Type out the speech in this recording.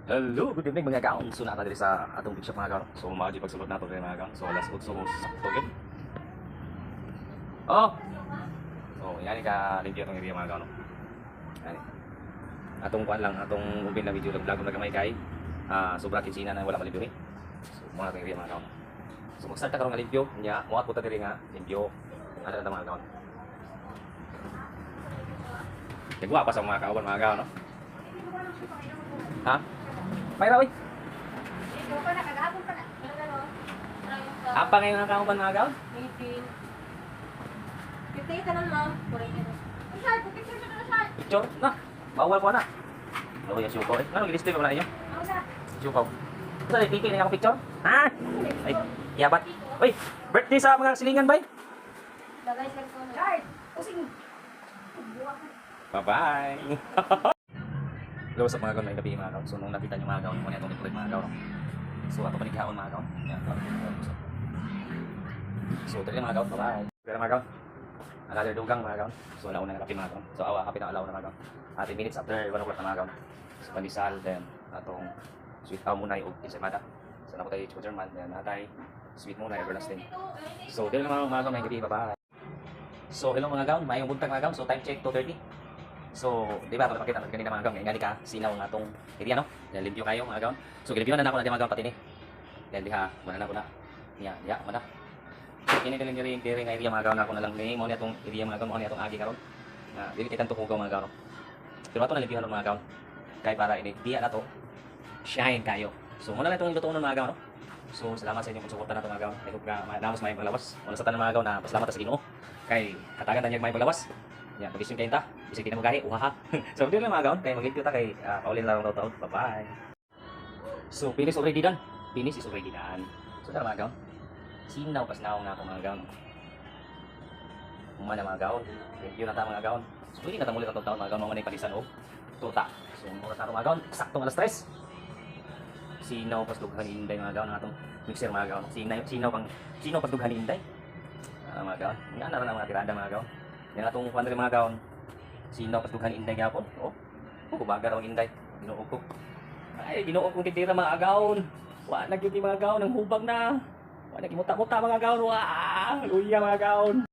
Hello, good evening mga kaon. So nata diri sa atong big shop mga kaon. So mao di pagsulod nato diri mga kaon. So alas 8 sakto gyud. Oh. So yani ka limpyo tong area mga kaon. Ani. Atong kuan lang, atong ubin na video vlog na gamay kay sobra kinsina na wala malimpyo ni. So mga tong area mga kaon. So mag-start ta karon nga limpyo nya, muat puta diri nga limpyo. Ano na mga kaon. Tigwa pa sa mga kawan mga kaon no. Ha? Mayra oy. Ikaw pa na, kagahapon pa na. Apa ngayon ang kauban mga kaon? 18. 58 na lang. Kuray ka na. Ang saan? Picture ka na saan? Picture na. Bawal ko na. Ano yung suko eh? Ano gilistin mo na inyo? Ako na. Suko. Saan ay tiki na akong picture? Ha? Ay, yabat. Uy, birthday sa mga silingan bay. Bagay sa ko na. Guard! Pusing! Buwak ka. Bye-bye. Hello sa mga kaon, may gabi mga kaon. So nung nakita niyo mga kaon, muna itong ituloy mga kaon. So ako panighaon mga kaon. Yan, kaon. So dali mga kaon, bye-bye. Pero mga kaon, another dugang mga kaon. So alaw na kape mga kaon. So happy na alaw na mga kaon. 30 minutes after 1 o'clock na mga kaon. So pandesal, then atong sweet munay o ensaymada. So napo tayo chicken German, then natay sweet munay everlasting. So dali mga kaon, may gabi, bye-bye. So hello mga kaon, mayong buntag mga kaon. So time check 2:30. So, di ba, pakita natin kanina mga gaon, nga ka, sinaw nga itong area, no? Yan, limpyo kayo mga gaon. So, gilimpyo na ako na di mga gaon pati ni. Yan, diha, wala na ko na. Yan, wala. So, kinikiling diri nga area mga gaon ako na lang ni. Mo niya itong area mga gaon, mo niya itong agi karon. Dili kitan to kugaw mga gaon. Pero ato na limpyo mga gaon. Kaya para ini, diya na to, shine kayo. So, muna lang itong lutuon ng mga gaon, no? So, salamat sa inyong pagsuporta na ito mga gaon. I hope nga, namos may paglawas. Muna sa tanan mga gaon na pasalamat sa Ginoo. Kay katagan na niya may paglawas. Yan, pag-isip kayo ta. Isip kita magahi, uhaha. So, hindi lang mga gaon. Kaya mag-limpyo ta kay paulin lang taon. Bye-bye. So, finish already done. Finish is already done. So, tara mga gaon. Sinaw pas naong na ako mga gaon. Umana mga gaon. Limpyo na ta mga gaon. So, hindi na ta muli katong taon mga gaon. Mga manay palisan o tuta. So, mura na ito mga gaon. Saktong alas 3. Sinaw pas dughan inday mga gaon. Ang atong mixer mga gaon. Sinaw pas dughan inday. Mga gaon. Nga na rin ang mga tirada mga gaon. Yan atong kuwan rin mga gaon. Sinaw pas dughan inday gapon. Oh. Kubaga raw inday. Binuog ko. Ay, binuog kong titira mga gaon. Wa na gyud mga gaon ang hubag na. Wa na gimuta-muta mga gaon. Wa! Luya mga gaon.